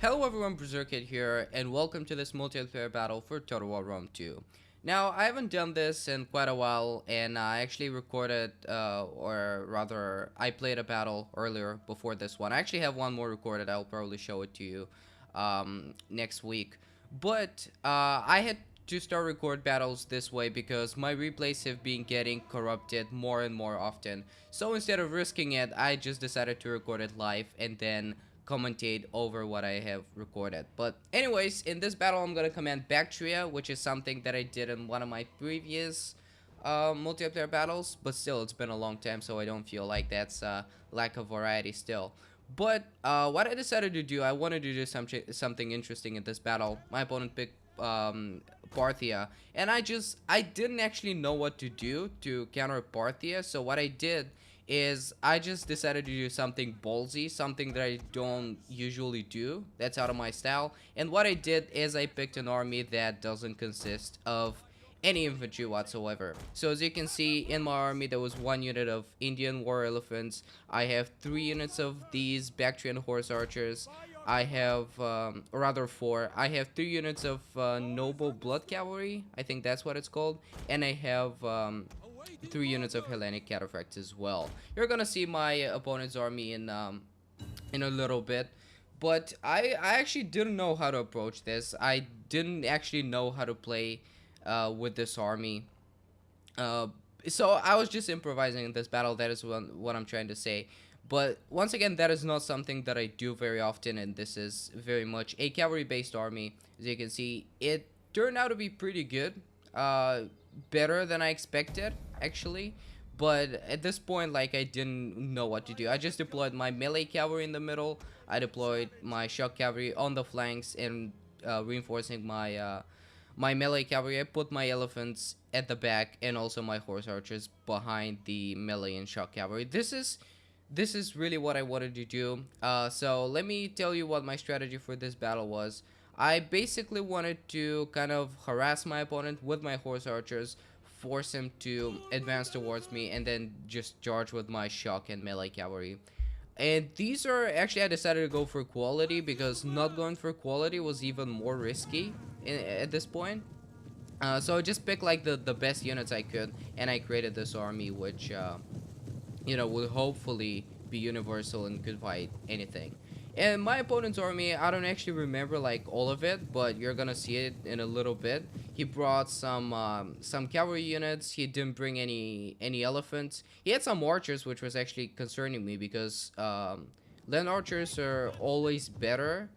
Hello everyone, Berserkhead here, and welcome to this multiplayer battle for Total War Rome 2. Now, I haven't done this in quite a while, and I actually recorded, or rather, I played a battle earlier before this one. I actually have one more recorded. I'll probably show it to you next week. But I had to start record battles this way because my replays have been getting corrupted more and more often. So instead of risking it, I just decided to record it live and then commentate over what I have recorded. But anyways, in this battle I'm gonna command Bactria, which is something that I did in one of my previous multiplayer battles, but still it's been a long time, so I don't feel like that's lack of variety still. But what I decided to do, I wanted to do something interesting in this battle. My opponent picked Parthia, and I didn't actually know what to do to counter Parthia, so what I did is I just decided to do something ballsy, something that I don't usually do, that's out of my style. And what I did is I picked an army that doesn't consist of any infantry whatsoever. So as you can see, in my army there was one unit of Indian war elephants. I have 3 units of these Bactrian horse archers. I have, or rather 4. I have 3 units of noble blood cavalry, I think that's what it's called. And I have 3 units of Hellenic cataphracts as well. You're gonna see my opponent's army in a little bit. But I actually didn't know how to approach this. I didn't actually know how to play with this army. Uh, so I was just improvising in this battle. That is what I'm trying to say. But once again, that is not something that I do very often, and this is very much a cavalry-based army. As you can see, it turned out to be pretty good. Better than I expected, actually. But at this point, like, I didn't know what to do. I just deployed my melee cavalry in the middle. I deployed my shock cavalry on the flanks and reinforcing my melee cavalry. I put my elephants at the back and also my horse archers behind the melee and shock cavalry. This is really what I wanted to do. So let me tell you what my strategy for this battle was. I basically wanted to kind of harass my opponent with my horse archers, force him to advance towards me, and then just charge with my shock and melee cavalry. And these are actually, I decided to go for quality because not going for quality was even more risky at this point. So I just picked like the best units I could, and I created this army which will hopefully be universal and could fight anything. And my opponent's army, I don't actually remember like all of it, but you're gonna see it in a little bit. He brought some cavalry units. He didn't bring any elephants. He had some archers, which was actually concerning me because land archers are always better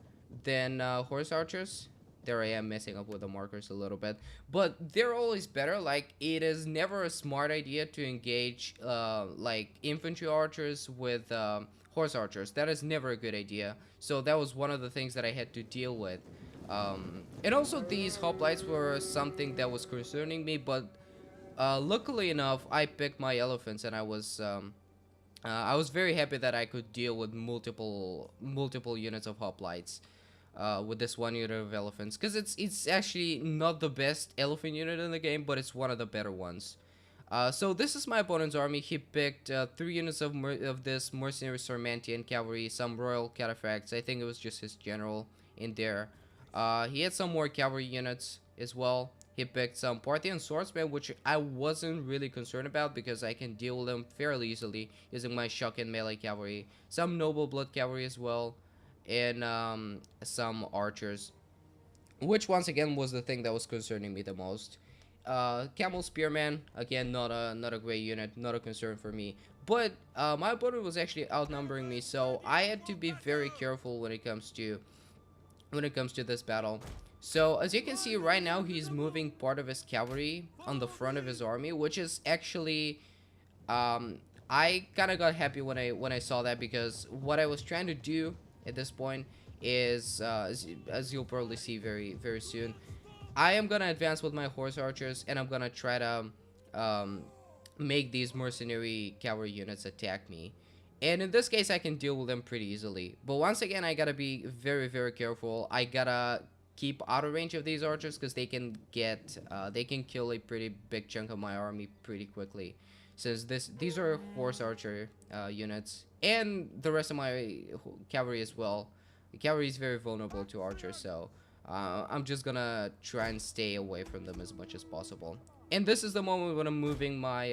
than horse archers. There I am messing up with the markers a little bit, but they're always better. Like, it is never a smart idea to engage like infantry archers with horse archers. That is never a good idea. So that was one of the things that I had to deal with. And also these hoplites were something that was concerning me, but luckily enough I picked my elephants, and I was very happy that I could deal with multiple units of hoplites with this one unit of elephants, because it's actually not the best elephant unit in the game, but it's one of the better ones. So this is my opponent's army. He picked 3 units of this mercenary Sarmatian cavalry, some royal cataphracts. I think it was just his general in there. He had some more cavalry units as well. He picked some Parthian swordsmen, which I wasn't really concerned about because I can deal with them fairly easily using my shock and melee cavalry. Some noble blood cavalry as well, and some archers, which once again was the thing that was concerning me the most. Camel spearman, again, not a great unit, not a concern for me. But my opponent was actually outnumbering me, so I had to be very careful when it comes to this battle. So as you can see right now, he's moving part of his cavalry on the front of his army, which is actually I kind of got happy when I saw that, because what I was trying to do at this point is as you'll probably see very soon, I am gonna advance with my horse archers, and I'm gonna try to make these mercenary cavalry units attack me. And in this case, I can deal with them pretty easily. But once again, I gotta be very careful. I gotta keep out of range of these archers, because they can kill a pretty big chunk of my army pretty quickly. Since these are horse archer units, and the rest of my cavalry as well. The cavalry is very vulnerable to archers, so I'm just gonna try and stay away from them as much as possible. And this is the moment when I'm moving my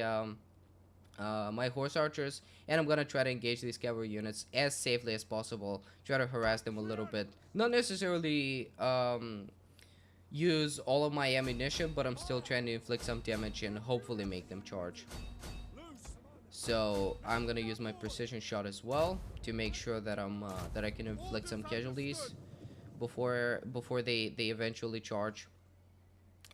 horse archers, and I'm gonna try to engage these cavalry units as safely as possible. Try to harass them a little bit, not necessarily use all of my ammunition, but I'm still trying to inflict some damage and hopefully make them charge. So I'm gonna use my precision shot as well to make sure that that I can inflict some casualties before they eventually charge.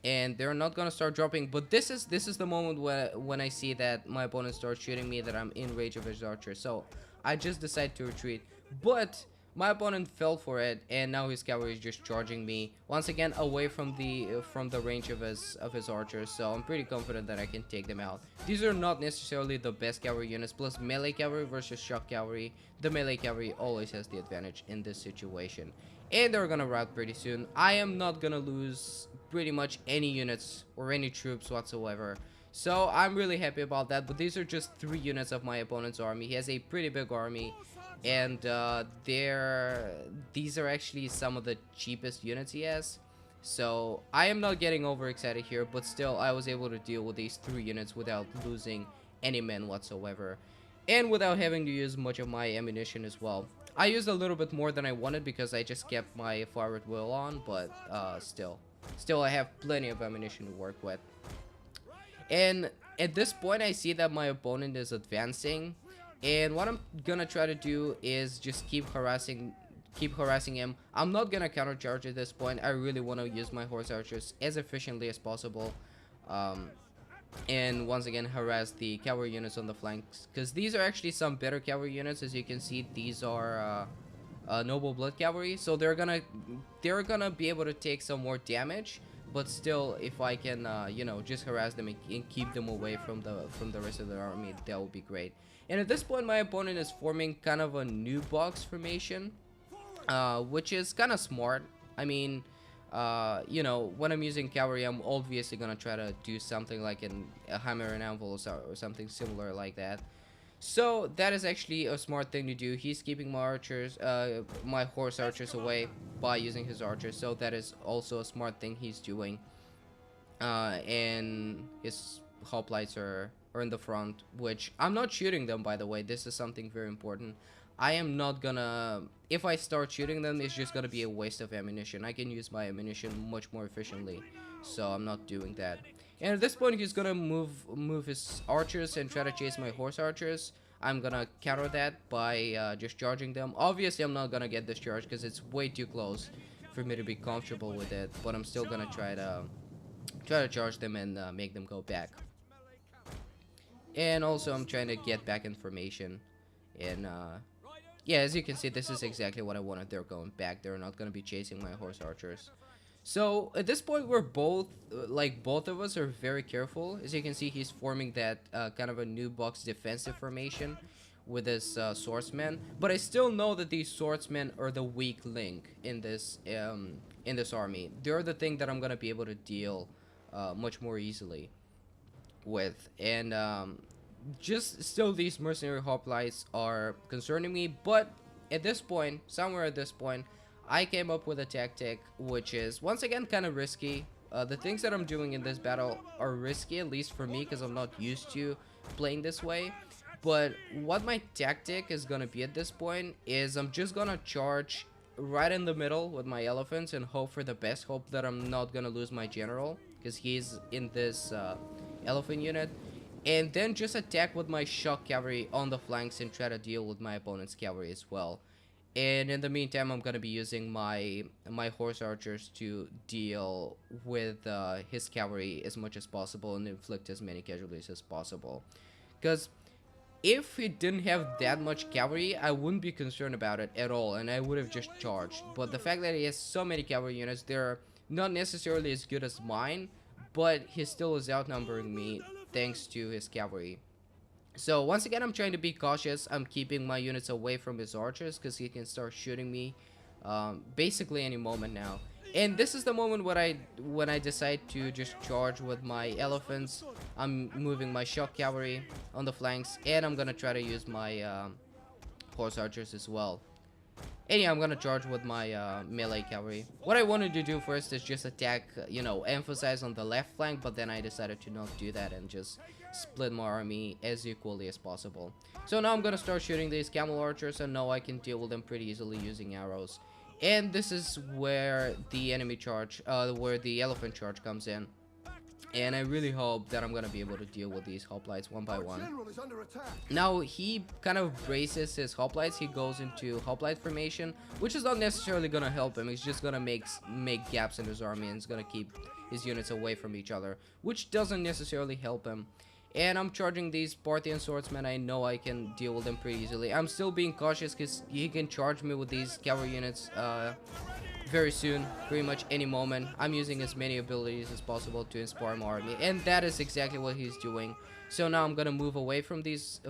And they're not gonna start dropping, but this is the moment when I see that my opponent starts shooting me, that I'm in range of his archer. So I just decide to retreat, but my opponent fell for it, and now his cavalry is just charging me once again away from the range of his archers. So I'm pretty confident that I can take them out. These are not necessarily the best cavalry units, plus melee cavalry versus shock cavalry. The melee cavalry always has the advantage in this situation, and they're gonna rout pretty soon. I am not gonna lose pretty much any units or any troops whatsoever, so I'm really happy about that. But these are just 3 units of my opponent's army. He has a pretty big army, and these are actually some of the cheapest units he has. So I am not getting overexcited here, but still I was able to deal with these 3 units without losing any men whatsoever, and without having to use much of my ammunition as well. I used a little bit more than I wanted because I just kept my forward wheel on, but still I have plenty of ammunition to work with. And at this point I see that my opponent is advancing, and what I'm gonna try to do is just keep harassing him. I'm not gonna countercharge at this point. I really want to use my horse archers as efficiently as possible, and once again harass the cavalry units on the flanks, because these are actually some better cavalry units. As you can see, these are noble blood cavalry, so they're gonna be able to take some more damage. But still, if I can you know, just harass them and keep them away from the rest of the army, that would be great. And at this point my opponent is forming kind of a new box formation, which is kind of smart. I mean, you know, when I'm using cavalry, I'm obviously gonna try to do something like a hammer and anvil or something similar like that. So that is actually a smart thing to do. He's keeping my archers, my horse archers away by using his archers. So that is also a smart thing he's doing. And his hoplites are in the front, which I'm not shooting them, by the way. This is something very important. I am not gonna, if I start shooting them, it's just gonna be a waste of ammunition. I can use my ammunition much more efficiently, so I'm not doing that. And at this point he's gonna move his archers and try to chase my horse archers. I'm gonna counter that by just charging them. Obviously I'm not gonna get this charge because it's way too close for me to be comfortable with it, but I'm still gonna try to charge them and make them go back. And also I'm trying to get back information, and yeah, as you can see, this is exactly what I wanted. They're going back. They're not going to be chasing my horse archers. So at this point we're both both of us are very careful. As you can see, he's forming that kind of a new box defensive formation with his swordsmen, but I still know that these swordsmen are the weak link in this army. They're the thing that I'm going to be able to deal much more easily with. And just still, these mercenary hoplites are concerning me, but at this point, somewhere at this point, I came up with a tactic which is once again kind of risky. The things that I'm doing in this battle are risky, at least for me, because I'm not used to playing this way. But what my tactic is gonna be at this point is I'm just gonna charge right in the middle with my elephants and hope for the best. Hope that I'm not gonna lose my general, because he's in this elephant unit, and then just attack with my shock cavalry on the flanks and try to deal with my opponent's cavalry as well. And in the meantime, I'm gonna be using my horse archers to deal with his cavalry as much as possible and inflict as many casualties as possible. Because if he didn't have that much cavalry, I wouldn't be concerned about it at all, and I would have just charged. But the fact that he has so many cavalry units, they're not necessarily as good as mine, but he still is outnumbering me thanks to his cavalry. So once again, I'm trying to be cautious. I'm keeping my units away from his archers because he can start shooting me basically any moment now. And this is the moment when I decide to just charge with my elephants. I'm moving my shock cavalry on the flanks, and I'm gonna try to use my horse archers as well. And yeah, I'm gonna charge with my melee cavalry. What I wanted to do first is just attack, you know, emphasize on the left flank, but then I decided to not do that and just split my army as equally as possible. So now I'm gonna start shooting these camel archers, and now I can deal with them pretty easily using arrows. And this is where the enemy charge, where the elephant charge comes in. And I really hope that I'm gonna be able to deal with these hoplites one by one. Now he kind of braces his hoplites. He goes into hoplite formation, which is not necessarily gonna help him. He's just gonna make gaps in his army, and it's gonna keep his units away from each other, which doesn't necessarily help him. And I'm charging these Parthian swordsmen. I know I can deal with them pretty easily. I'm still being cautious because he can charge me with these cavalry units very soon, pretty much any moment. I'm using as many abilities as possible to inspire my army, and that is exactly what he's doing. So now I'm gonna move away from these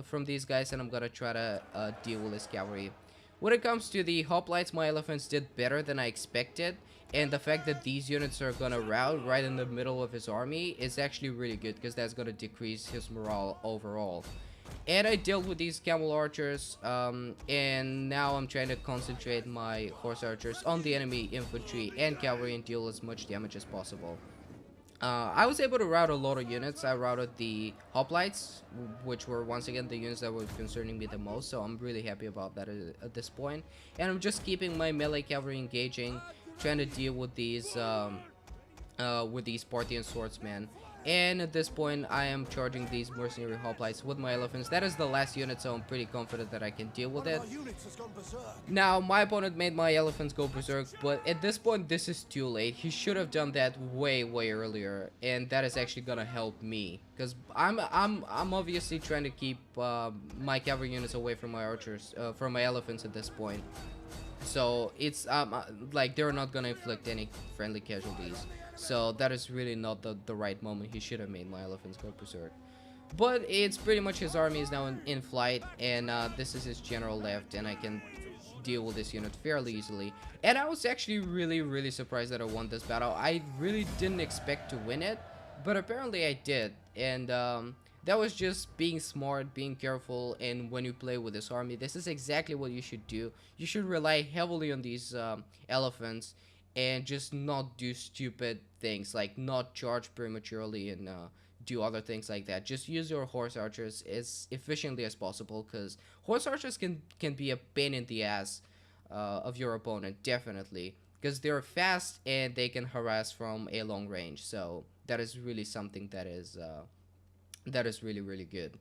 guys, and I'm gonna try to deal with his cavalry. When it comes to the hoplites, my elephants did better than I expected, and the fact that these units are gonna rout right in the middle of his army is actually really good, because that's gonna decrease his morale overall. And I dealt with these camel archers, and now I'm trying to concentrate my horse archers on the enemy infantry and cavalry and deal as much damage as possible. I was able to route a lot of units. I routed the hoplites, which were once again the units that were concerning me the most, so I'm really happy about that at this point. And I'm just keeping my melee cavalry engaging, trying to deal with these Parthian swordsmen. And at this point, I am charging these mercenary hoplites with my elephants. That is the last unit, so I'm pretty confident that I can deal with it. Now, my opponent made my elephants go berserk, but at this point, this is too late. He should have done that way earlier, and that is actually gonna help me, because I'm obviously trying to keep my cavalry units away from my archers, from my elephants at this point. So it's like they're not gonna inflict any friendly casualties. So that is really not the right moment. He should have made my elephants go berserk. But it's pretty much his army is now in flight, and this is his general left, and I can deal with this unit fairly easily. And I was actually really surprised that I won this battle. I really didn't expect to win it, but apparently I did. And that was just being smart, being careful, and when you play with this army, this is exactly what you should do. You should rely heavily on these elephants, and just not do stupid things like not charge prematurely and do other things like that. Just use your horse archers as efficiently as possible, because horse archers can be a pain in the ass of your opponent, definitely, because they're fast and they can harass from a long range. So that is really something that is really good.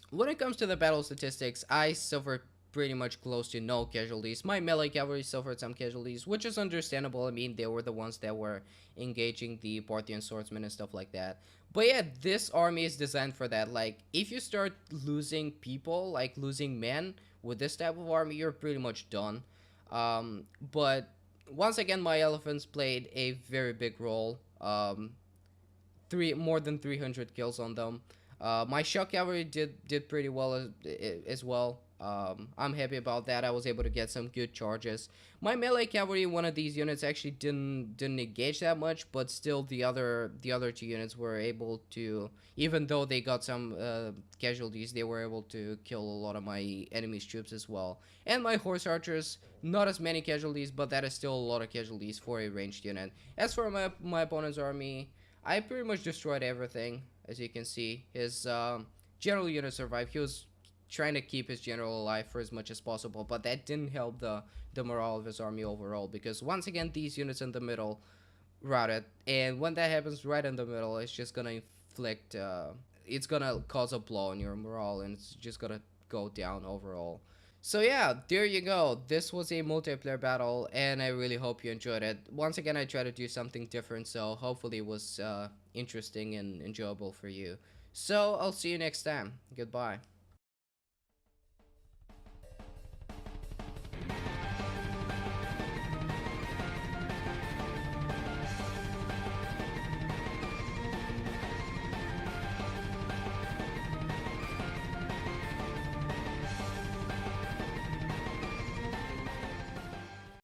When it comes to the battle statistics, I suffered pretty much close to no casualties. My melee cavalry suffered some casualties, which is understandable. I mean, they were the ones that were engaging the Parthian swordsmen and stuff like that. But yeah, this army is designed for that. Like, if you start losing people, like losing men with this type of army, you're pretty much done. But once again, my elephants played a very big role. More than 300 kills on them. My shock cavalry did pretty well as well. I'm happy about that. I was able to get some good charges. My melee cavalry, one of these units, actually didn't engage that much, but still the other two units were able to, even though they got some casualties, they were able to kill a lot of my enemy's troops as well. And my horse archers, not as many casualties, but that is still a lot of casualties for a ranged unit. As for my opponent's army, I pretty much destroyed everything. As you can see, his general unit survived. He was trying to keep his general alive for as much as possible, but that didn't help the morale of his army overall, because once again, these units in the middle routed, and when that happens right in the middle, it's just gonna inflict it's gonna cause a blow on your morale, and it's just gonna go down overall. So yeah, there you go. This was a multiplayer battle, and I really hope you enjoyed it. Once again, I tried to do something different, so hopefully it was interesting and enjoyable for you. So I'll see you next time. Goodbye.